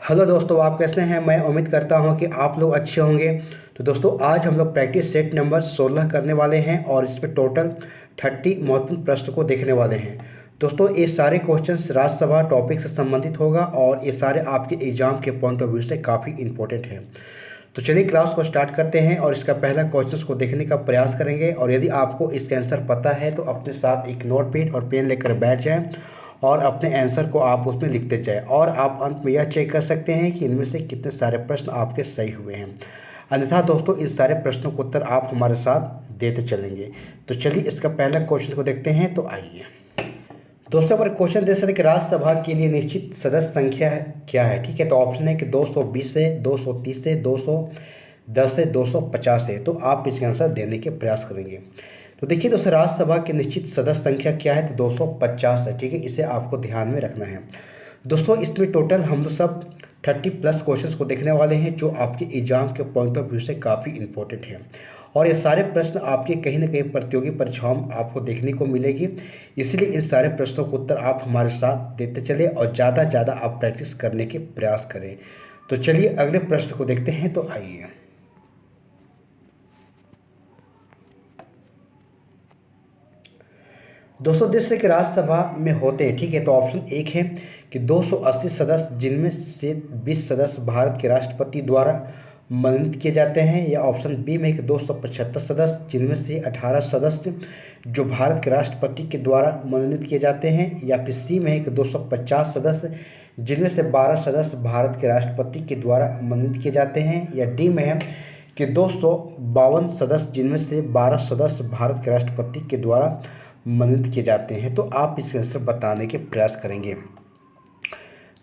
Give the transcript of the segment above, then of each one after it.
Hello दोस्तों, आप कैसे हैं। मैं उम्मीद करता हूं कि आप लोग अच्छे होंगे। तो दोस्तों, आज हम लोग प्रैक्टिस सेट नंबर 16 करने वाले हैं और इसमें टोटल 30 महत्वपूर्ण प्रश्न को देखने वाले हैं। दोस्तों, ये सारे क्वेश्चंस राज्यसभा टॉपिक से संबंधित होगा और ये सारे आपके एग्जाम के पॉइंट ऑफ व्यू से काफ़ी इंपॉर्टेंट हैं। तो चलिए क्लास को स्टार्ट करते हैं और इसका पहला क्वेश्चन को देखने का प्रयास करेंगे। और यदि आपको इसका आंसर पता है तो अपने साथ एक नोट पैड और पेन लेकर बैठ जाएं और अपने आंसर को आप उसमें लिखते जाएं। और आप अंत में यह चेक कर सकते हैं कि इनमें से कितने सारे प्रश्न आपके सही हुए हैं। अन्यथा दोस्तों, इस सारे प्रश्नों को उत्तर आप हमारे साथ देते चलेंगे। तो चलिए इसका पहला क्वेश्चन को देखते हैं। तो आइए दोस्तों, पर क्वेश्चन दे सकते कि राज्यसभा के लिए निश्चित सदस्य संख्या क्या है। ठीक है, तो ऑप्शन है कि 220 से 230 से 210 से 250 है। तो आप इसका आंसर देने के प्रयास करेंगे। तो देखिए दोस्तों, राज्यसभा की निश्चित सदस्य संख्या क्या है, तो 250 है। ठीक है, इसे आपको ध्यान में रखना है। दोस्तों, इसमें टोटल हम लोग सब 30+ क्वेश्चंस को देखने वाले हैं जो आपके एग्जाम के पॉइंट ऑफ व्यू से काफ़ी इंपॉर्टेंट हैं। और ये सारे प्रश्न आपके कहीं ना कहीं प्रतियोगी परीक्षाओं में आपको देखने को मिलेगी। इसलिए इन सारे प्रश्नों को उत्तर आप हमारे साथ देते चले और ज़्यादा ज़्यादा आप प्रैक्टिस करने के प्रयास करें। तो चलिए अगले प्रश्न को देखते हैं। तो आइए दोस्तों, देश के राज्यसभा में होते हैं। ठीक है, तो ऑप्शन एक है कि 280 सदस्य, जिनमें से 20 सदस्य भारत के राष्ट्रपति द्वारा मनोनीत किए जाते हैं। या ऑप्शन बी में है कि 275 सदस्य, जिनमें से 18 सदस्य जो भारत के राष्ट्रपति के द्वारा मनोनीत किए जाते हैं। या फिर सी में है कि 250 सदस्य, जिनमें से 12 सदस्य भारत के राष्ट्रपति के द्वारा मनोनीत किए जाते हैं। या डी में है कि 252 सदस्य, जिनमें से 12 सदस्य भारत के राष्ट्रपति के द्वारा मनोनीत किए जाते हैं। तो आप इसके आंसर बताने के प्रयास करेंगे।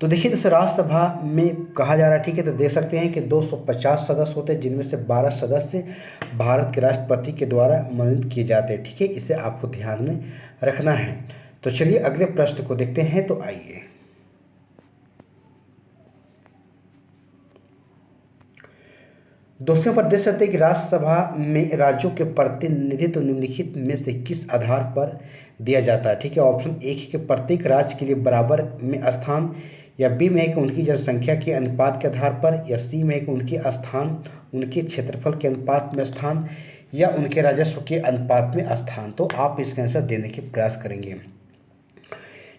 तो देखिए दोस्तों, राज्यसभा में कहा जा रहा है। ठीक है, तो देख सकते हैं कि 250 सदस्य होते हैं, जिनमें से 12 सदस्य भारत के राष्ट्रपति के द्वारा मनोनीत किए जाते हैं। ठीक है, इसे आपको ध्यान में रखना है। तो चलिए अगले प्रश्न को देखते हैं। तो आइए दोस्तों, पर देख सकते हैं कि राज्यसभा में राज्यों के प्रतिनिधित्व निम्नलिखित में से किस आधार पर दिया जाता है। ठीक है, ऑप्शन एक है कि प्रत्येक राज्य के लिए बराबर में स्थान। या बी में है कि उनकी जनसंख्या के अनुपात के आधार पर। या सी में है कि उनके स्थान उनके क्षेत्रफल के अनुपात में स्थान। या उनके राजस्व के अनुपात में स्थान। तो आप इसका आंसर देने के प्रयास करेंगे।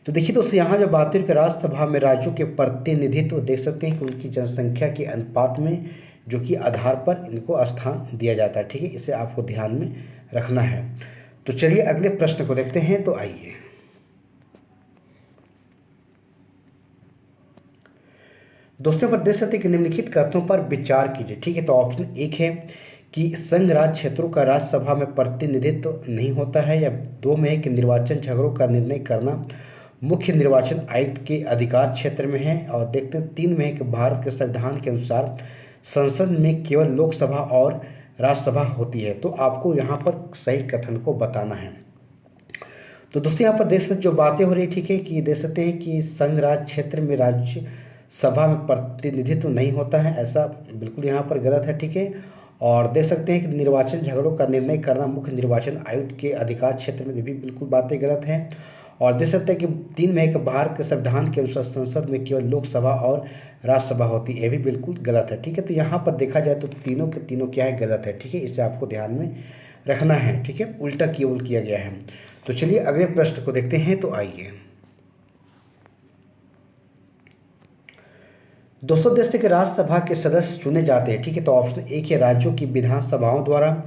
तो देखिए दोस्तों, यहाँ जो बात है कि राज्यसभा में राज्यों के प्रतिनिधित्व देख सकते हैं कि उनकी जनसंख्या के अनुपात में जो कि आधार पर इनको स्थान दिया जाता है। ठीक है, इसे आपको ध्यान में रखना है। तो चलिए अगले प्रश्न को देखते हैं। तो आइए दोस्तों, पर देख सकते हैं कि निम्नलिखित कथनों पर विचार कीजिए। ठीक है, तो ऑप्शन एक है कि संघ राज्य क्षेत्रों का राज्यसभा में प्रतिनिधित्व नहीं होता है। या दो में है कि निर्वाचन झगड़ों का निर्णय करना मुख्य निर्वाचन आयुक्त के अधिकार क्षेत्र में है। और देखते हैं तीन में है कि भारत के संविधान के अनुसार संसद में केवल लोकसभा और राज्यसभा होती है। तो आपको यहाँ पर सही कथन को बताना है। तो दोस्तों, यहाँ पर देख सकते जो बातें हो रही, ठीक है, कि देख सकते हैं कि संघ राज्य क्षेत्र में राज्य सभा में प्रतिनिधित्व नहीं होता है, ऐसा बिल्कुल यहाँ पर गलत है। ठीक है, और देख सकते हैं कि निर्वाचन झगड़ों का निर्णय करना मुख्य निर्वाचन आयुक्त के अधिकार क्षेत्र में भी बिल्कुल बातें गलत हैं। और देख सकते हैं कि तीन में कि भारत के संविधान के अनुसार संसद में केवल लोकसभा और राज्यसभा होती है, ये भी बिल्कुल गलत है। ठीक है, तो यहाँ पर देखा जाए तो तीनों के तीनों क्या है, गलत है। ठीक है, इसे आपको ध्यान में रखना है। ठीक है, उल्टा केवल किया गया है। तो चलिए अगले प्रश्न को देखते हैं। तो आइए दोस्तों, देश के राज्यसभा के सदस्य चुने जाते हैं। ठीक है, तो ऑप्शन एक है राज्यों की विधानसभाओं द्वारा।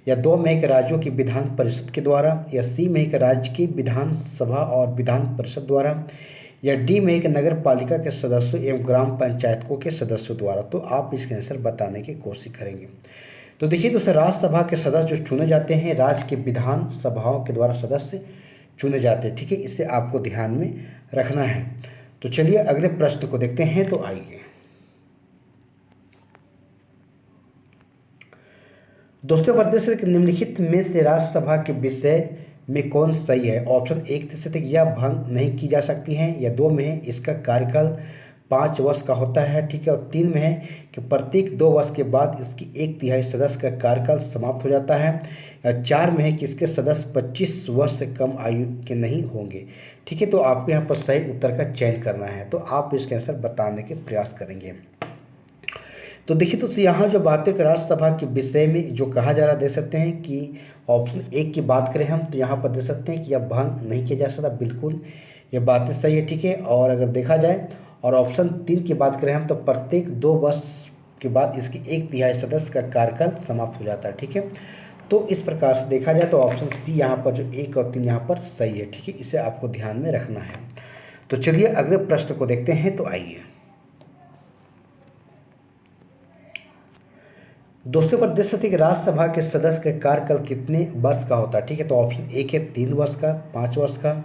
या दो में एक राज्यों की विधान परिषद के द्वारा। या सी में एक राज्य की विधानसभा और विधान परिषद द्वारा। या डी में एक नगर पालिका के सदस्यों एवं ग्राम पंचायतों के सदस्यों द्वारा। तो आप इसका आंसर बताने की कोशिश करेंगे। तो देखिए दोस्तों, राज्यसभा के सदस्य जो चुने जाते हैं राज्य के विधान सभाओं के द्वारा सदस्य चुने जाते हैं। ठीक है, इसे आपको ध्यान में रखना है। तो चलिए अगले प्रश्न को देखते हैं। तो आइए दोस्तों, प्रदेश निम्नलिखित में से राज्यसभा के विषय में कौन सही है। ऑप्शन एक से यह भंग नहीं की जा सकती है। या दो में है इसका कार्यकाल 5 वर्ष का होता है, ठीक है। और 3 में है कि प्रत्येक 2 वर्ष के बाद इसकी 1/3 सदस्य का कार्यकाल समाप्त हो जाता है। या 4 में है कि इसके सदस्य 25 वर्ष से कम आयु के नहीं होंगे, ठीक है। तो आपको यहाँ पर सही उत्तर का चयन करना है, तो आप इसके आंसर बताने के प्रयास करेंगे। तो देखिए दोस्तों, यहाँ जो बातें राज्यसभा के विषय में जो कहा जा रहा है, देख सकते हैं कि ऑप्शन 1 की बात करें हम, तो यहाँ पर देख सकते हैं कि यह भंग नहीं किया जा सकता, बिल्कुल ये बातें सही है, ठीक है। और अगर देखा जाए और ऑप्शन 3 की बात करें हम, तो प्रत्येक 2 वर्ष के बाद इसकी 1/3 सदस्य का कार्यकाल समाप्त हो जाता है, ठीक है। तो इस प्रकार से देखा जाए तो ऑप्शन सी यहाँ पर जो 1 और 3 यहाँ पर सही है, ठीक है। इसे आपको ध्यान में रखना है। तो चलिए अगले प्रश्न को देखते हैं। तो आइए दोस्तों, पर देख सकते हैं कि राज्यसभा के सदस्य का कार्यकाल कितने वर्ष का होता है, ठीक है। तो ऑप्शन 1 है 3 वर्ष का, 5 वर्ष का,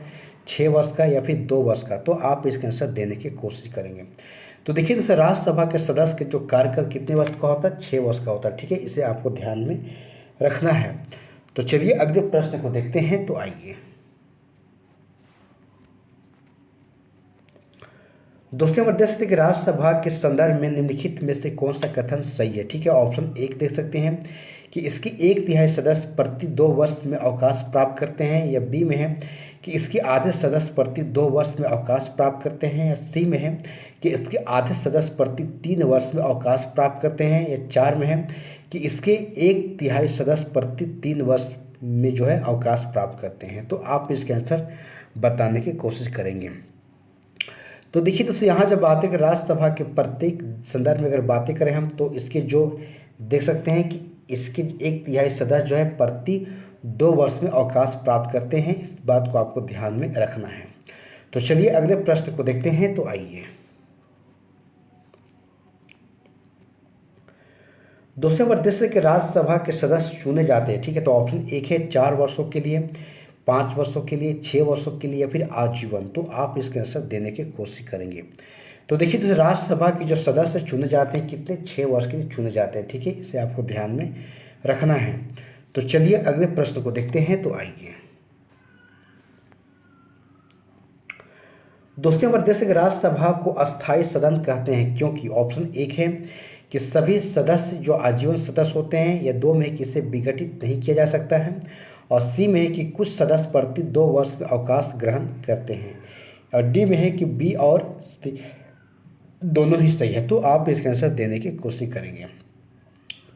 6 वर्ष का या फिर 2 वर्ष का। तो आप इसका आंसर देने की कोशिश करेंगे। तो देखिए दोस्तों, राज्यसभा के सदस्य के जो कार्यकाल कितने वर्ष का होता है, 6 वर्ष का होता है, ठीक है। इसे आपको ध्यान में रखना है। तो चलिए अगले प्रश्न को देखते हैं। तो आइए दोस्तों, हम देख सकते हैं कि राज्यसभा के संदर्भ में निम्नलिखित में से कौन सा कथन सही है, ठीक है। ऑप्शन 1 देख सकते हैं कि इसकी 1/3 सदस्य प्रति 2 वर्ष में अवकाश प्राप्त करते हैं, या बी में है कि इसके आधे सदस्य प्रति 2 वर्ष में अवकाश प्राप्त करते हैं, या सी में है कि इसके आधे सदस्य प्रति 3 वर्ष में अवकाश प्राप्त करते हैं, या 4 में है कि इसके 1/3 सदस्य प्रति 3 वर्ष में जो है अवकाश प्राप्त करते हैं। तो आप इसके आंसर बताने की कोशिश करेंगे। तो देखिए दोस्तों, यहाँ जब बातें करें राज्यसभा के प्रत्येक संदर्भ में अगर बातें करें हम, तो इसके जो देख सकते हैं कि इसके 1/3 सदस्य जो है प्रति 2 वर्ष में अवकाश प्राप्त करते हैं। इस बात को आपको ध्यान में रखना है। तो चलिए अगले प्रश्न को देखते हैं। तो आइए दोस्तों, प्रदेश के राज्यसभा के सदस्य चुने जाते हैं, ठीक है। तो ऑप्शन 1 है 4 वर्षों के लिए, 5 वर्षों के लिए, 6 वर्षों के लिए या फिर आजीवन। तो आप इसके आंसर देने की कोशिश करेंगे। तो देखिए जैसे राज्यसभा के जो सदस्य चुने जाते हैं कितने 6 वर्ष के लिए चुने जाते हैं, ठीक है। इसे आपको ध्यान में रखना है। तो चलिए अगले प्रश्न को देखते हैं। तो आइए दोस्तों, हमारे देश के राज्यसभा को अस्थायी सदन कहते हैं क्योंकि ऑप्शन 1 है कि सभी सदस्य जो आजीवन सदस्य होते हैं, या 2 में कि इसे विघटित नहीं किया जा सकता है, और सी में है कि कुछ सदस्य प्रति 2 वर्ष में अवकाश ग्रहण करते हैं, और डी में है कि बी और सी दोनों ही सही है। तो आप इसका आंसर देने की कोशिश करेंगे।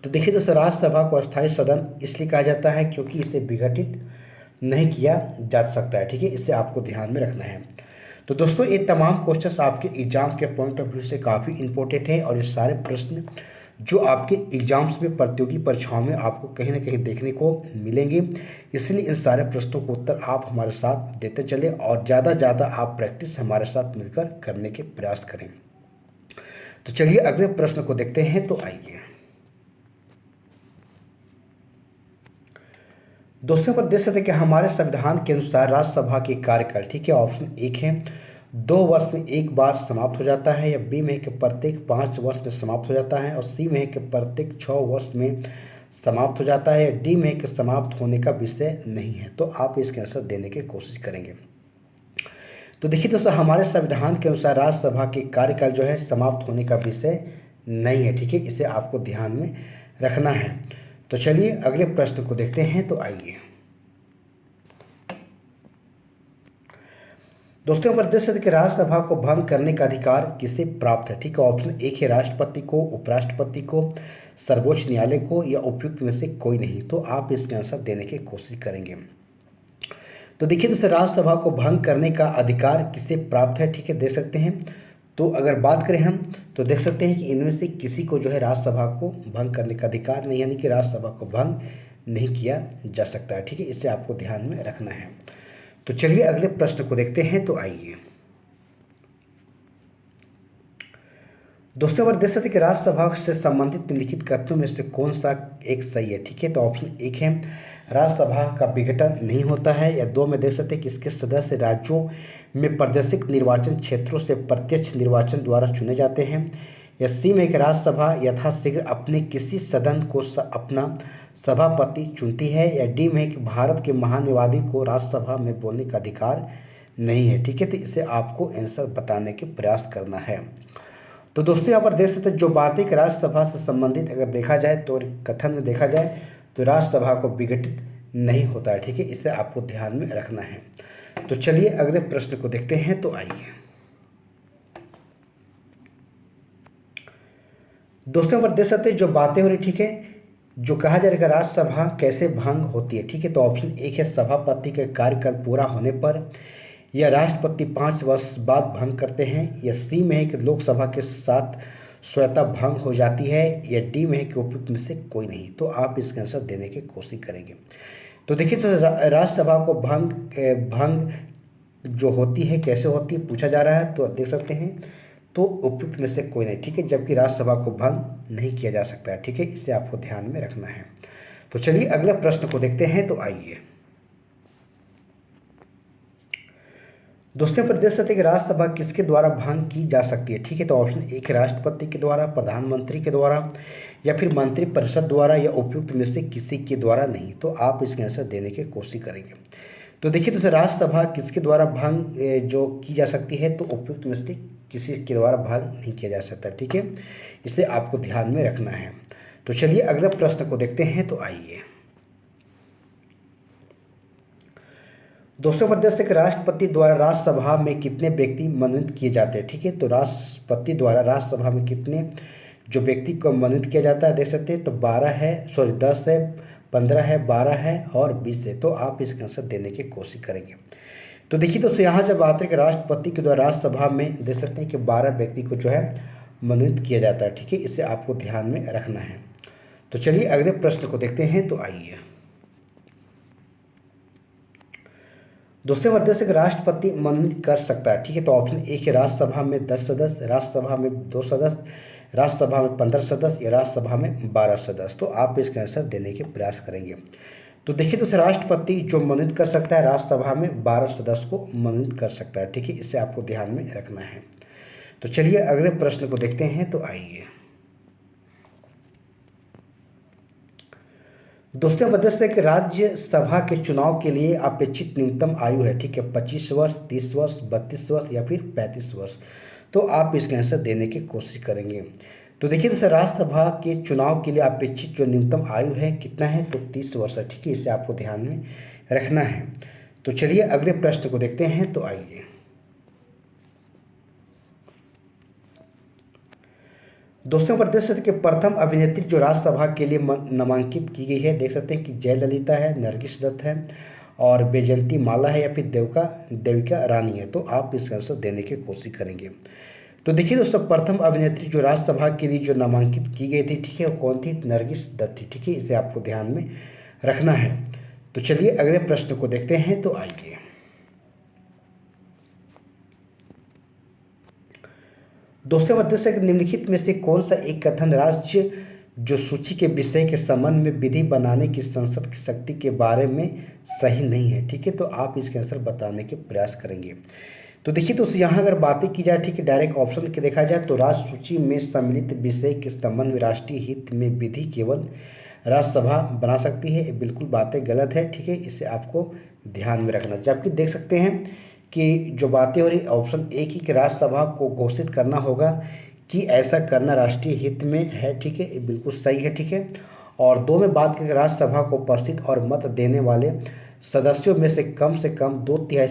तो देखिए दोस्तों, राज्यसभा को अस्थायी सदन इसलिए कहा जाता है क्योंकि इसे विघटित नहीं किया जा सकता है, ठीक है। इसे आपको ध्यान में रखना है। तो दोस्तों, ये तमाम क्वेश्चंस आपके एग्जाम के पॉइंट ऑफ व्यू से काफ़ी इंपॉर्टेंट है, और ये सारे प्रश्न जो आपके एग्जाम्स में प्रतियोगी परीक्षाओं में आपको कहीं ना कहीं देखने को मिलेंगे। इसलिए इन सारे प्रश्नों को उत्तर आप हमारे साथ देते चले, और ज़्यादा से ज़्यादा आप प्रैक्टिस हमारे साथ मिलकर करने के प्रयास करें। तो चलिए अगले प्रश्न को देखते हैं। तो आइए दोस्तों, पर देख सकते हैं कि हमारे संविधान के अनुसार राज्यसभा की कार्यकाल, ठीक है। ऑप्शन 1 है 2 वर्ष में एक बार समाप्त हो जाता है, या बी में है कि प्रत्येक 5 वर्ष में समाप्त हो जाता है, और सी में है कि प्रत्येक 6 वर्ष में समाप्त हो जाता है, या डी में है कि समाप्त होने का विषय नहीं है। तो आप इसके आंसर देने की कोशिश करेंगे। तो देखिए दोस्तों, हमारे संविधान के अनुसार राज्यसभा की कार्यकाल जो है समाप्त होने का विषय नहीं है, ठीक है। इसे आपको ध्यान में रखना है। तो चलिए अगले प्रश्न को देखते हैं। तो आइए दोस्तों, पर देश के राज्यसभा को भंग करने का अधिकार किसे प्राप्त है, ठीक है। ऑप्शन 1 है राष्ट्रपति को, उपराष्ट्रपति को, सर्वोच्च न्यायालय को, या उपयुक्त में से कोई नहीं। तो आप इसके आंसर देने की कोशिश करेंगे। तो देखिए दोस्तों, राज्यसभा को भंग करने का अधिकार किसे प्राप्त है, ठीक है, देख सकते हैं। तो अगर बात करें हम, तो देख सकते हैं कि इनमें से किसी को जो है राज्यसभा को भंग करने का अधिकार नहीं, यानी कि राज्यसभा को भंग नहीं किया जा सकता है, ठीक है। इसे आपको ध्यान में रखना है। तो चलिए अगले प्रश्न को देखते हैं। तो आइए दोस्तों, अगर देख सकते हैं कि राज्यसभा से संबंधित निम्नलिखित कथनों में से कौन सा एक सही है, ठीक है। तो ऑप्शन 1 है राज्यसभा का विघटन नहीं होता है, या 2 में देख सकते हैं कि इसके सदस्य राज्यों में प्रादेशिक निर्वाचन क्षेत्रों से प्रत्यक्ष निर्वाचन द्वारा चुने जाते हैं, या सी में कि राज्यसभा यथाशीघ्र अपने किसी सदन को अपना सभापति चुनती है, या डी में कि भारत के महान्यायवादी को राज्यसभा में बोलने का अधिकार नहीं है, ठीक है। तो इसे आपको आंसर बताने के प्रयास करना है। तो दोस्तों यहाँ पर देख सकते हैं जो बातें कि राज्यसभा से संबंधित अगर देखा जाए तो कथन में देखा जाए तो राज्यसभा को विघटित नहीं होता है, ठीक है। इसे आपको ध्यान में रखना है। तो चलिए अगले प्रश्न को देखते हैं। तो आइए दोस्तों पर देख सकते हैं जो बातें हो रही, ठीक है, जो कहा जा रहा है राज्यसभा कैसे भंग होती है, ठीक है। तो ऑप्शन एक है सभापति के कार्यकाल पूरा होने पर, या राष्ट्रपति 5 वर्ष बाद भंग करते हैं, या सी में है कि लोकसभा के साथ स्वतः भंग हो जाती है, या डी में है कि उपयुक्त में से कोई नहीं। तो आप इसका आंसर देने की कोशिश करेंगे। तो देखिए तो राज्यसभा को भंग जो होती है कैसे होती है पूछा जा रहा है। तो देख सकते हैं तो उपयुक्त में से कोई नहीं, ठीक है, जबकि राज्यसभा को भंग नहीं किया जा सकता है, ठीक है। इसे आपको ध्यान में रखना है। तो चलिए अगले प्रश्न को देखते हैं। तो आइए दोस्तों पर देख सकते हैं कि राज्यसभा किसके द्वारा भंग की जा सकती है, ठीक है। तो ऑप्शन एक राष्ट्रपति के द्वारा, प्रधानमंत्री के द्वारा, या फिर मंत्रिपरिषद द्वारा, या उपयुक्त में से किसी के द्वारा नहीं। तो आप इसके आंसर देने की कोशिश करेंगे। तो देखिए तो राज्यसभा किसके द्वारा भंग जो की जा सकती है, तो उपयुक्त में से किसी के द्वारा भंग नहीं किया जा सकता, ठीक है। इसे आपको ध्यान में रखना है। तो चलिए अगले प्रश्न को देखते हैं। तो आइए दोस्तों प्रदेश के राष्ट्रपति द्वारा राज्यसभा में कितने व्यक्ति मनोनीत किए जाते हैं, ठीक है। तो राष्ट्रपति द्वारा राज्यसभा में कितने जो व्यक्ति को मनोनीत किया जाता है देख सकते हैं। तो 12 है, 10 है, 15 है, 12 है और 20 है। तो आप इसका आंसर देने की कोशिश करेंगे। तो देखिए दोस्तों यहाँ जब बात है कि राष्ट्रपति के द्वारा राज्यसभा में देख सकते हैं कि 12 व्यक्ति को जो है मनोनीत किया जाता है, ठीक है। इसे आपको ध्यान में रखना है। तो चलिए अगले प्रश्न को देखते हैं। तो आइए दोस्तों प्रदेश के राष्ट्रपति मनोनीत कर सकता है, ठीक है। तो ऑप्शन एक है राज्यसभा में 10 सदस्य, राज्यसभा में 2 सदस्य, राज्यसभा में 15 सदस्य, या राज्यसभा में 12 सदस्य। तो आप इसका आंसर देने के प्रयास करेंगे। तो देखिए दोस्तों राष्ट्रपति जो मनोनीत कर सकता है राज्यसभा में 12 सदस्य को मनोनीत कर सकता है, ठीक है। इसे आपको ध्यान में रखना है। तो चलिए अगले प्रश्न को देखते हैं। तो आइए दोस्तों प्रदेश एक राज्यसभा के चुनाव के लिए अपेक्षित न्यूनतम आयु है, ठीक है। 25 वर्ष, 30 वर्ष, 32 वर्ष, या फिर 35 वर्ष। तो आप इसका आंसर देने की कोशिश करेंगे। तो देखिए दोस्तों राज्यसभा के चुनाव के लिए अपेक्षित जो न्यूनतम आयु है कितना है, तो 30 वर्ष है, ठीक है। इसे आपको ध्यान में रखना है। तो चलिए अगले प्रश्न को देखते हैं। तो आइए दोस्तों प्रदेश के प्रथम अभिनेत्री जो राज्यसभा के लिए नामांकित की गई है देख सकते हैं कि जयललिता है, नरगिस दत्त है, और बैजयंती माला है, या फिर देविका रानी है। तो आप इसका आंसर देने की कोशिश करेंगे। तो देखिए दोस्तों प्रथम अभिनेत्री जो राज्यसभा के लिए जो नामांकित की गई थी, ठीक है, वो कौन थी, नरगिस दत्त थी, ठीक है। इसे आपको ध्यान में रखना है। तो चलिए अगले प्रश्न को देखते हैं। तो आइए दोस्तों प्रदेश निम्नलिखित में से कौन सा एक कथन राज्य जो सूची के विषय के संबंध में विधि बनाने की संसद की शक्ति के बारे में सही नहीं है, ठीक है। तो आप इसके आंसर बताने के प्रयास करेंगे। तो देखिए दोस्तों यहाँ अगर बातें की जाए, ठीक है, डायरेक्ट ऑप्शन के देखा जाए तो राज्य सूची में सम्मिलित विषय के संबंध में राष्ट्रीय हित में विधि केवल राज्यसभा बना सकती है। ये बिल्कुल बातें गलत है, ठीक है। इसे आपको ध्यान में रखना। जबकि देख सकते हैं कि जो बातें हो रही ऑप्शन एक ही कि राज्यसभा को घोषित करना होगा कि ऐसा करना राष्ट्रीय हित में है, ठीक है, ये बिल्कुल सही है, ठीक है। और 2 में बात करें राज्यसभा को उपस्थित और मत देने वाले सदस्यों में से कम 2/3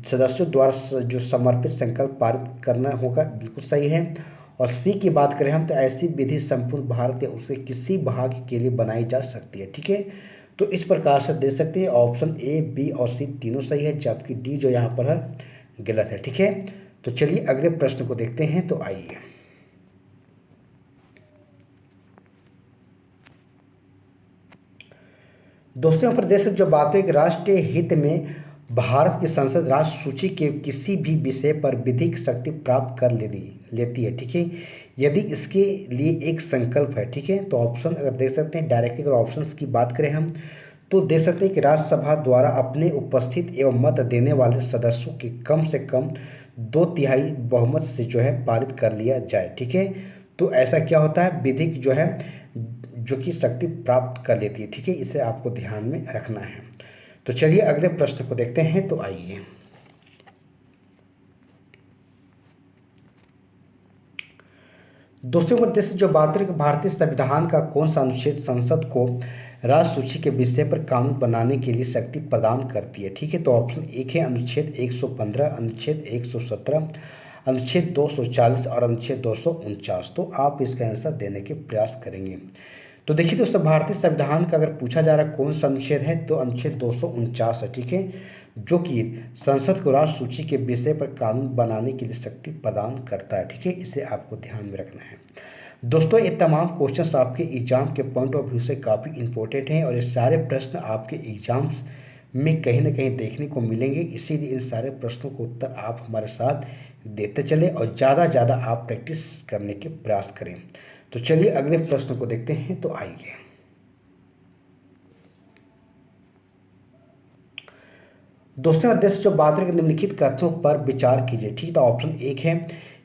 सदस्यों द्वारा जो समर्पित संकल्प पारित करना होगा, बिल्कुल सही है। और सी की बात करें हम तो ऐसी विधि संपूर्ण भारत या उसके किसी भाग के लिए बनाई जा सकती है, ठीक है। तो इस प्रकार से दे सकते हैं ऑप्शन ए, बी और सी तीनों सही है, जबकि डी जो यहाँ पर है गलत है, ठीक है। तो चलिए अगले प्रश्न को देखते हैं। तो आइए दोस्तों प्रदेश जो बात है कि राष्ट्रीय हित में भारत की संसद राष्ट्र सूची के किसी भी विषय पर विधिक शक्ति प्राप्त कर लेती है, ठीक है, यदि इसके लिए एक संकल्प है, ठीक है। तो ऑप्शन अगर देख सकते हैं डायरेक्टली अगर ऑप्शंस की बात करें हम तो देख सकते हैं कि राज्यसभा द्वारा अपने उपस्थित एवं मत देने वाले सदस्यों के कम से कम 2/3 बहुमत से जो है पारित कर लिया जाए, ठीक है। तो ऐसा क्या होता है, विधिक जो है जो कि शक्ति प्राप्त कर लेती है, ठीक है। इसे आपको ध्यान में रखना है। तो चलिए अगले प्रश्न को देखते हैं। तो आइए दोस्तों पर देश जो बात करें कि भारतीय संविधान का कौन सा अनुच्छेद संसद को राष्ट्र सूची के विषय पर कानून बनाने के लिए शक्ति प्रदान करती है। ठीक है, तो ऑप्शन एक है अनुच्छेद 115, अनुच्छेद 117, अनुच्छेद 240 और अनुच्छेद 249। तो आप इसका आंसर देने के प्रयास करेंगे। तो देखिए दोस्तों, भारतीय संविधान का अगर पूछा जा रहा है कौन सा अनुच्छेद है तो अनुच्छेद 249 है। ठीक है, जो कि संसद को राष्ट्र सूची के विषय पर कानून बनाने के लिए शक्ति प्रदान करता है। ठीक है, इसे आपको ध्यान में रखना है। दोस्तों, ये तमाम क्वेश्चंस आपके एग्जाम के पॉइंट ऑफ व्यू से काफ़ी इंपॉर्टेंट हैं और ये सारे प्रश्न आपके एग्जाम्स में कहीं ना कहीं देखने को मिलेंगे। इसीलिए इन सारे प्रश्नों को उत्तर आप हमारे साथ देते चले और ज़्यादा ज़्यादा आप प्रैक्टिस करने के प्रयास करें। तो चलिए अगले प्रश्न को देखते हैं। तो आइए दोस्तों, देश जो बात करें निम्नलिखित कथनों पर विचार कीजिए। ठीक, तो ऑप्शन एक है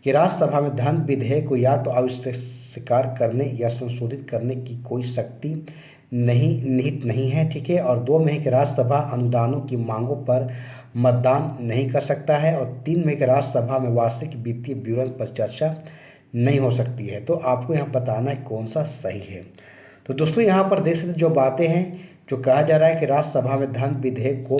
कि राज्यसभा में धन विधेयक को या तो अस्वीकार करने या संशोधित करने की कोई शक्ति निहित नहीं है। ठीक है, और दो में है कि राज्यसभा अनुदानों की मांगों पर मतदान नहीं कर सकता है, और तीन में है कि राज्यसभा में वार्षिक वित्तीय विवरण पर चर्चा नहीं हो सकती है। तो आपको यहाँ बताना है कौन सा सही है। तो दोस्तों, यहाँ पर देख सकते जो बातें हैं, जो कहा जा रहा है कि राज्यसभा में धन विधेयक को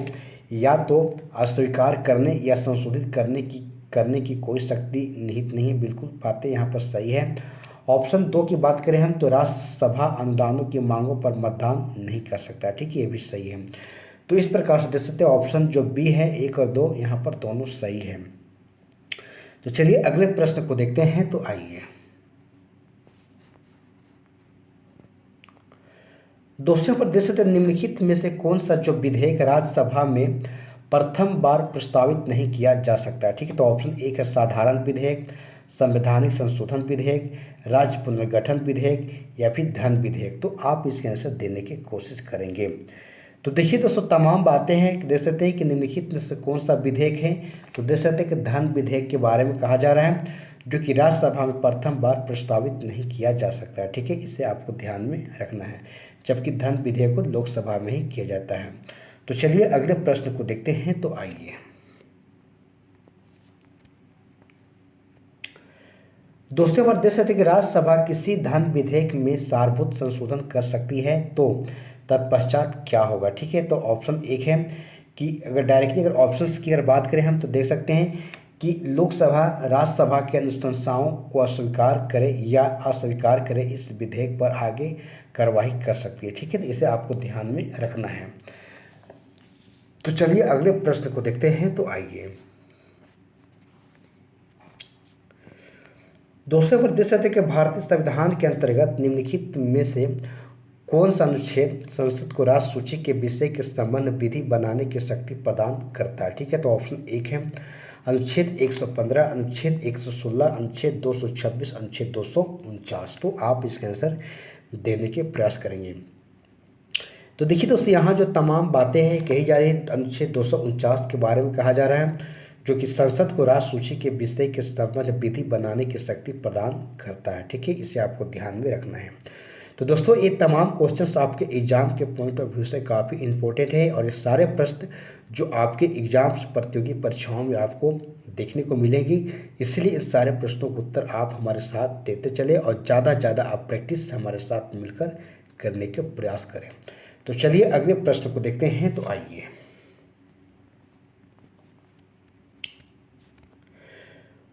या तो अस्वीकार करने या संशोधित करने की कोई शक्ति निहित नहीं है, बिल्कुल बातें यहाँ पर सही है। ऑप्शन दो की बात करें हम तो राज्यसभा अनुदानों की मांगों पर मतदान नहीं कर सकता। ठीक है, ये भी सही है। तो इस प्रकार से देख सकते हैं ऑप्शन जो बी है 1 और 2 यहाँ पर दोनों सही है। तो चलिए अगले प्रश्न को देखते हैं। तो आइए दोस्तों, पर देख सकते निम्नलिखित में से कौन सा जो विधेयक राज्यसभा में प्रथम बार प्रस्तावित नहीं किया जा सकता है। ठीक है, तो ऑप्शन एक है साधारण विधेयक, संवैधानिक संशोधन विधेयक, राज्य पुनर्गठन विधेयक या फिर धन विधेयक। तो आप इसके आंसर देने की कोशिश करेंगे। तो देखिए दोस्तों, तमाम बातें हैं, देख सकते हैं कि निम्नलिखित में से कौन सा विधेयक है। तो देख सकते हैं कि धन विधेयक के बारे में कहा जा रहा है, जो कि राज्यसभा में प्रथम बार प्रस्तावित नहीं किया जा सकता है। ठीक है, इसे आपको ध्यान में रखना है, जबकि धन विधेयक को लोकसभा में ही किया जाता है। तो चलिए अगले प्रश्न को देखते हैं। तो आइए दोस्तों, पर देख सकते हैं कि राज्यसभा किसी धन विधेयक में सारभूत संशोधन कर सकती है, तो तत्पश्चात क्या होगा। ठीक है, तो ऑप्शन एक है कि अगर ऑप्शंस की अगर बात करें हम तो देख सकते हैं कि लोकसभा राज्यसभा के अनुशंसाओं को अस्वीकार करे या अस्वीकार करे इस विधेयक पर आगे कार्रवाई कर सकती है। ठीक है, तो इसे आपको ध्यान में रखना है। तो चलिए अगले प्रश्न को देखते हैं। तो आइए दोस्तों, पर देख सकते हैं कि भारतीय संविधान के अंतर्गत निम्नलिखित में से कौन सा अनुच्छेद संसद को राष्ट्र सूची के विषय के संबंध विधि बनाने की शक्ति प्रदान करता है। ठीक है, तो ऑप्शन एक है अनुच्छेद 115, अनुच्छेद 116, अनुच्छेद 226, अनुच्छेद 249। तो आप इसका आंसर देने के प्रयास करेंगे। तो देखिए दोस्तों, यहाँ जो तमाम बातें हैं कही जा रही है, अनुच्छेद 249 के बारे में कहा जा रहा है, जो कि संसद को राष्ट्र सूची के विषय के संबंध विधि बनाने की शक्ति प्रदान करता है। ठीक है, इसे आपको ध्यान में रखना है। तो दोस्तों, ये तमाम क्वेश्चंस आपके एग्जाम के पॉइंट ऑफ व्यू से काफ़ी इंपॉर्टेंट है और ये सारे प्रश्न जो आपके एग्जाम्स प्रतियोगी परीक्षाओं में आपको देखने को मिलेंगी, इसलिए इन सारे प्रश्नों के उत्तर आप हमारे साथ देते चले और ज़्यादा ज़्यादा आप प्रैक्टिस हमारे साथ मिलकर करने के प्रयास करें। तो चलिए अगले प्रश्न को देखते हैं। तो आइए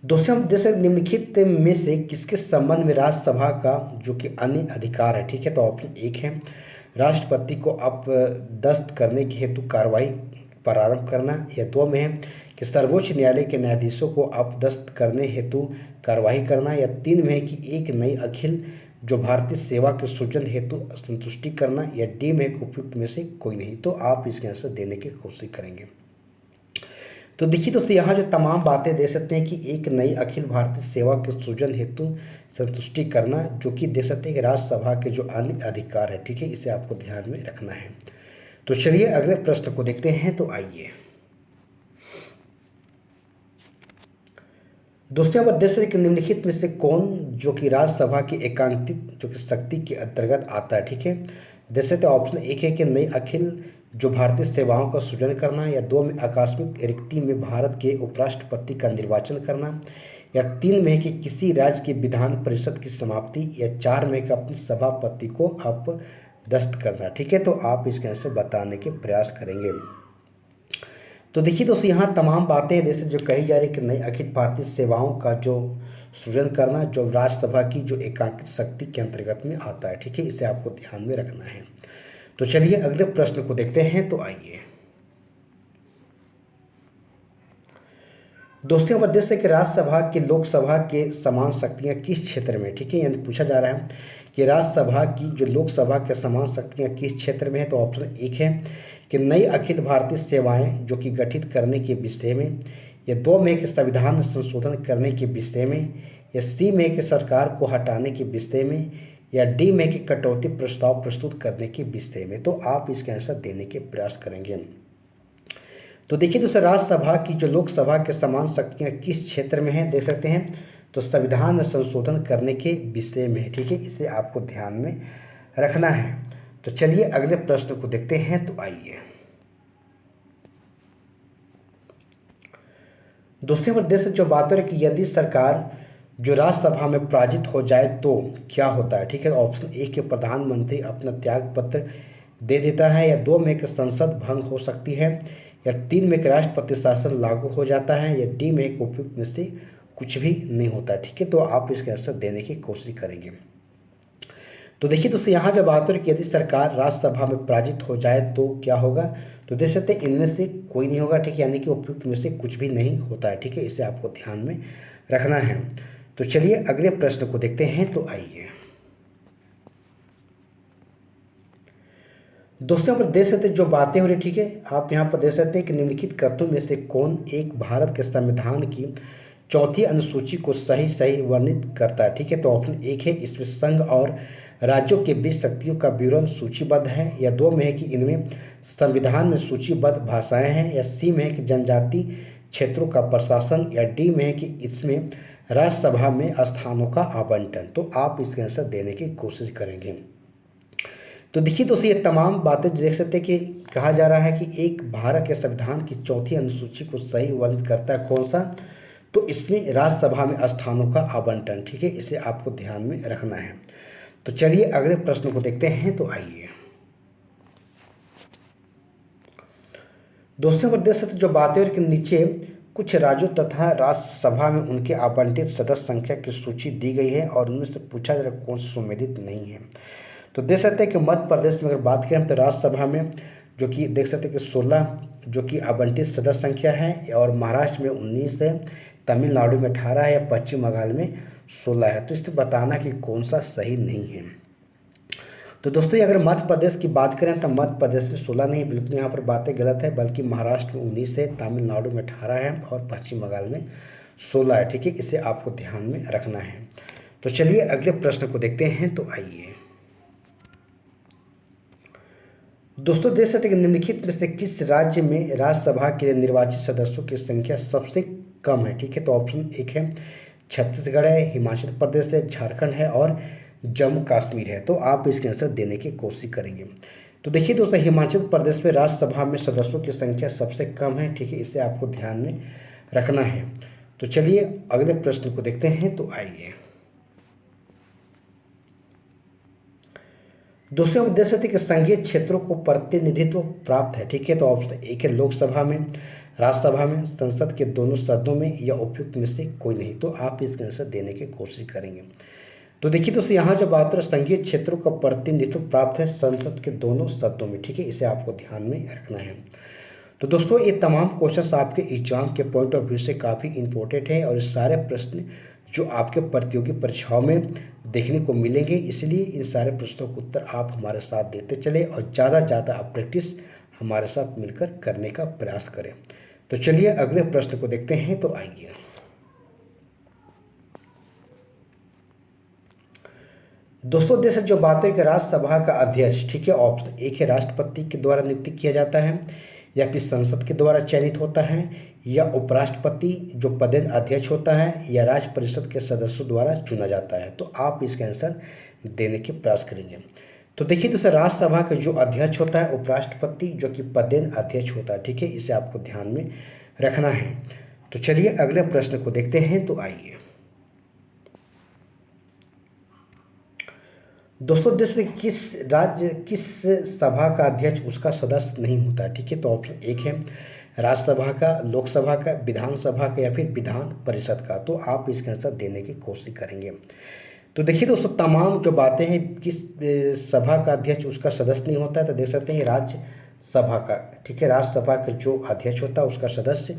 दोस्तों, हम जैसे निम्नलिखित में से किसके संबंध में राज्यसभा का जो कि अन्य अधिकार है। ठीक है, तो ऑप्शन एक है राष्ट्रपति को अपदस्थ करने के हेतु कार्रवाई प्रारंभ करना, या दो में है कि सर्वोच्च न्यायालय के न्यायाधीशों को अपदस्थ करने हेतु कार्रवाई करना, या तीन में है कि एक नई अखिल जो भारतीय सेवा के सृजन हेतु संतुष्टि करना, या डी में एक उपयुक्त में से कोई नहीं। तो आप इसके आंसर देने की कोशिश करेंगे। तो देखिए दोस्तों, यहाँ जो तमाम बातें दे सकते हैं कि एक नई अखिल भारतीय सेवा के सृजन हेतु संतुष्टि करना, जो कि दे सकते हैं कि राज्यसभा के जो अन्य अधिकार है। ठीक है, इसे आपको ध्यान में रखना है। तो चलिए अगले प्रश्न को देखते हैं। तो आइए दोस्तों, अब देश के निम्नलिखित में से कौन जो कि राज्यसभा की एकांकित जो कि शक्ति के अंतर्गत आता है। ठीक है, जैसे तो ऑप्शन एक है कि नई अखिल जो भारतीय सेवाओं का सृजन करना, या दो में आकस्मिक रिक्ति में भारत के उपराष्ट्रपति का निर्वाचन करना, या 3 मई की किसी राज्य की विधान परिषद की समाप्ति, या 4 मई का अपने सभापति को अपदस्थ करना। ठीक है, तो आप इसके आंसर बताने के प्रयास करेंगे। तो देखिए दोस्तों, यहाँ तमाम बातें जैसे जो कही जा रही है कि नई अखिल भारतीय सेवाओं का जो सृजन करना, जो राज्यसभा की जो एकांकित शक्ति के अंतर्गत में आता है। ठीक है, इसे आपको ध्यान में रखना है। तो चलिए अगले प्रश्न को देखते हैं। तो आइए दोस्तों, यहाँ पर देख सकते हैं कि राज्यसभा की लोकसभा के समान शक्तियाँ किस क्षेत्र में। ठीक है, यानी पूछा जा रहा है कि राज्यसभा की जो लोकसभा के समान शक्तियाँ किस क्षेत्र में है। तो ऑप्शन 1 है कि नई अखिल भारतीय सेवाएं जो कि गठित करने के विषय में, या 2 मई के संविधान में संशोधन करने के विषय में, या सी मई के सरकार को हटाने के विषय में, या डी मई के कटौती प्रस्ताव प्रस्तुत करने के विषय में। तो आप इसके आंसर देने के प्रयास करेंगे। तो देखिए दोस्तों, राज्यसभा की जो लोकसभा के समान शक्तियाँ किस क्षेत्र में हैं, देख सकते हैं तो संविधान में संशोधन करने के विषय में है। ठीक है, इसे आपको ध्यान में रखना है। तो चलिए अगले प्रश्न को देखते हैं। तो आइए दोस्तों, पर देश जो बात हो रही है कि यदि सरकार जो राज्यसभा में पराजित हो जाए तो क्या होता है। ठीक है, ऑप्शन 1 के प्रधानमंत्री अपना त्याग पत्र दे देता है, या 2 मई के संसद भंग हो सकती है, या 3 मई के राष्ट्रपति शासन लागू हो जाता है, या डी मई के उपयुक्त में से कुछ भी नहीं होता। ठीक है, तो आप इसके आंसर देने की कोशिश करेंगे। तो देखिए दोस्तों, यहाँ जब बात हो रही है कि यदि सरकार राज्यसभा में पराजित हो जाए तो क्या होगा, तो देख सकते हैं इनमें से कोई नहीं होगा। ठीक है, यानी कि उपयुक्त में से कुछ भी नहीं होता है। ठीक है, इसे आपको ध्यान में रखना है। तो चलिए अगले प्रश्न को देखते हैं। तो आइए दोस्तों, यहाँ पर देख सकते हैं जो बातें हो रही। ठीक है, आप यहाँ पर देख सकते हैं कि निम्नलिखित कथनों में से कौन एक भारत के संविधान की 4थी अनुसूची को सही वर्णित करता है। ठीक है, तो ऑप्शन 1 है इसमें संघ और राज्यों के बीच शक्तियों का विवरण सूचीबद्ध है, या 2 में है कि इनमें संविधान में सूचीबद्ध भाषाएं हैं, या सी में है कि जनजाति क्षेत्रों का प्रशासन, या डी में है कि इसमें राज्यसभा में स्थानों का आवंटन। तो आप इसके आंसर देने की कोशिश करेंगे। तो देखिए दोस्तों, ये तमाम बातें देख सकते हैं कि कहा जा रहा है कि एक भारत के संविधान की 4थी अनुसूची को सही वर्णित करता है। कौन सा, तो इसमें राज्यसभा में स्थानों का आवंटन। ठीक है, इसे आपको ध्यान में रखना है। तो चलिए अगले प्रश्न को देखते हैं। तो आइए दोस्तों, पर देख सकते जो बातें और के नीचे कुछ राज्यों तथा राज्यसभा में उनके आवंटित सदस्य संख्या की सूची दी गई है, और उनमें से पूछा जा रहा है कौन सुमेलित नहीं है। तो देख सकते हैं कि मध्य प्रदेश में अगर बात करें तो राज्यसभा में जो कि देख सकते हैं कि 16 जो कि आवंटित सदस्य संख्या है, और महाराष्ट्र में 19 है, तमिलनाडु में 18 है, या पश्चिम बंगाल में 16 है। तो इससे बताना कि कौन सा सही नहीं है। तो दोस्तों, अगर मध्य प्रदेश की बात करें तो मध्य प्रदेश में 16 नहीं, बिल्कुल यहाँ पर बातें गलत है, बल्कि महाराष्ट्र में 19 है, तमिलनाडु में 18 है, और पश्चिम बंगाल में 16 है। ठीक है, इसे आपको ध्यान में रखना है। तो चलिए अगले प्रश्न को देखते हैं। तो आइए दोस्तों, देख सकते हैं कि निम्नलिखित में से किस राज्य में राज्यसभा के लिए निर्वाचित सदस्यों की संख्या सबसे कम है। ठीक है, तो ऑप्शन 1 है छत्तीसगढ़ है, हिमाचल प्रदेश है, झारखंड है, और जम्मू कश्मीर है। तो आप इसके आंसर देने की कोशिश करेंगे। तो देखिए दोस्तों, हिमाचल प्रदेश में राज्यसभा में सदस्यों की संख्या सबसे कम है। ठीक है, इसे आपको ध्यान में रखना है। तो चलिए अगले प्रश्न को देखते हैं। तो आइए दोस्तों, हम देख सकते हैं कि संघीय क्षेत्रों को प्रतिनिधित्व प्राप्त है। ठीक है, तो ऑप्शन 1 है लोकसभा में, राज्यसभा में, संसद के दोनों सदनों में, या उपयुक्त में से कोई नहीं। तो आप इसके आंसर देने की कोशिश करेंगे। तो देखिए दोस्तों, यहाँ जब बात है संघीय क्षेत्रों का प्रतिनिधित्व प्राप्त है संसद के दोनों सदनों में। ठीक है, इसे आपको ध्यान में रखना है। तो दोस्तों, ये तमाम क्वेश्चंस आपके एग्जाम के पॉइंट ऑफ व्यू से काफ़ी इंपॉर्टेंट है, और ये सारे प्रश्न जो आपके प्रतियोगी परीक्षाओं में देखने को मिलेंगे, इसलिए इन सारे प्रश्नों के उत्तर आप हमारे साथ देते चले, और ज़्यादा से ज़्यादा आप प्रैक्टिस हमारे साथ मिलकर करने का प्रयास करें। तो चलिए अगले प्रश्न को देखते हैं। तो आइए दोस्तों, देश जो बात है कि राज्यसभा का अध्यक्ष, ठीक है, ऑप्शन 1 है राष्ट्रपति के द्वारा नियुक्त किया जाता है, या फिर संसद के द्वारा चयनित होता है, या उपराष्ट्रपति जो पदेन अध्यक्ष होता है, या राज्य परिषद के सदस्यों द्वारा चुना जाता है। तो आप इसका आंसर देने के प्रयास करेंगे। तो देखिए दोस्तों, राज्यसभा का जो अध्यक्ष होता है उपराष्ट्रपति जो कि पदेन अध्यक्ष होता है। ठीक है, इसे आपको ध्यान में रखना है। तो चलिए अगले प्रश्न को देखते हैं। तो आइए दोस्तों देश में किस राज्य किस सभा का अध्यक्ष उसका सदस्य नहीं होता है, ठीक है। तो ऑप्शन एक है राज्यसभा का, लोकसभा का, विधानसभा का या फिर विधान परिषद का। तो आप इसका आंसर देने की कोशिश करेंगे। तो देखिए दोस्तों, तमाम जो बातें हैं किस सभा का अध्यक्ष उसका सदस्य नहीं होता है, तो देख सकते हैं राज्यसभा का, ठीक है। राज्यसभा का जो अध्यक्ष होता है उसका सदस्य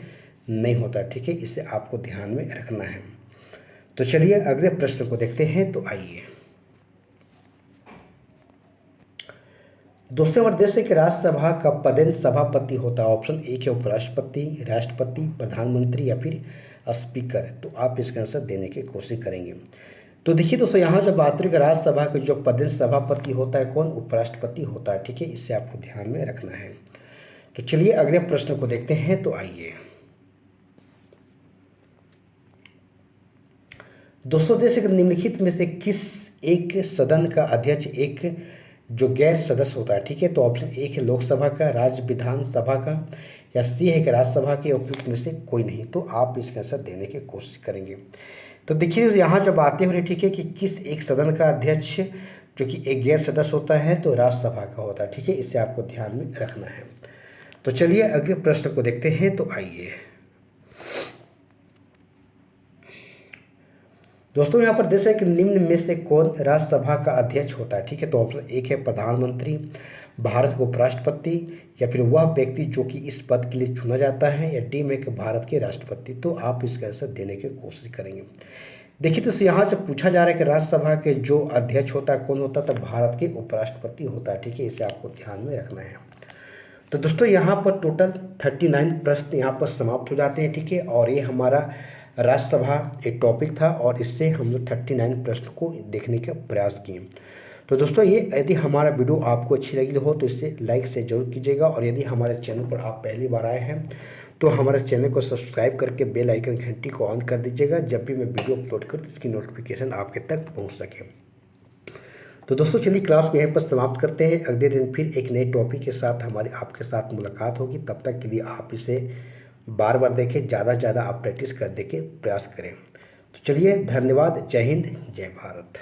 नहीं होता, ठीक है। इसे आपको ध्यान में रखना है। तो चलिए अगले प्रश्न को देखते हैं। तो आइए दोस्तों, हमारे देश के राज्यसभा का पदेन सभापति होता है। ऑप्शन एक है उपराष्ट्रपति, राष्ट्रपति, प्रधानमंत्री या फिर स्पीकर। तो आप इसका आंसर देने की कोशिश करेंगे। तो देखिए दोस्तों, यहाँ जब बात करें राज्यसभा के जो पदेन सभापति होता है कौन, उपराष्ट्रपति होता है, ठीक है। इससे आपको ध्यान में रखना है। तो चलिए अगले प्रश्न को देखते हैं। तो आइए दोस्तों, देश के निम्नलिखित में से किस एक सदन का अध्यक्ष एक जो गैर सदस्य होता है, ठीक है। तो ऑप्शन एक है लोकसभा का, राज्य विधानसभा का, या सी है कि राज्यसभा के उपयुक्त में से कोई नहीं। तो आप इसका आंसर देने की कोशिश करेंगे। तो देखिए यहाँ जब बातें हो रही, ठीक है, कि किस एक सदन का अध्यक्ष जो कि एक गैर सदस्य होता है, तो राज्यसभा का होता है, ठीक है। इससे आपको ध्यान में रखना है। तो चलिए अगले प्रश्न को देखते हैं। तो आइए दोस्तों, यहाँ पर देश है कि निम्न में से कौन राज्यसभा का अध्यक्ष होता है, ठीक है। तो ऑप्शन एक है प्रधानमंत्री, भारत के उपराष्ट्रपति, या फिर वह व्यक्ति जो कि इस पद के लिए चुना जाता है, या डी में कि भारत के राष्ट्रपति। तो आप इसका आंसर देने की कोशिश करेंगे। देखिए तो यहाँ जब पूछा जा रहा है कि राज्यसभा के जो अध्यक्ष होता है कौन होता है, तो भारत के उपराष्ट्रपति होता है, ठीक है। इसे आपको ध्यान में रखना है। तो दोस्तों यहाँ पर टोटल 39 प्रश्न यहाँ पर समाप्त हो जाते हैं, ठीक है। और ये हमारा राज्यसभा एक टॉपिक था और इससे हम लोग 39 प्रश्न को देखने का प्रयास किए। तो दोस्तों ये यदि हमारा वीडियो आपको अच्छी लगी हो तो इसे लाइक से जरूर कीजिएगा, और यदि हमारे चैनल पर आप पहली बार आए हैं तो हमारे चैनल को सब्सक्राइब करके बेल आइकन घंटी को ऑन कर दीजिएगा। जब भी मैं वीडियो अपलोड करूँ तो इसकी नोटिफिकेशन आपके तक पहुँच सके। तो दोस्तों चलिए क्लास को यहीं पर समाप्त करते हैं। अगले दिन फिर एक नए टॉपिक के साथ हमारी आपके साथ मुलाकात होगी। तब तक के लिए आप इसे बार बार देखें, ज़्यादा से ज़्यादा आप प्रैक्टिस करने के प्रयास करें। तो चलिए धन्यवाद। जय हिंद, जय भारत।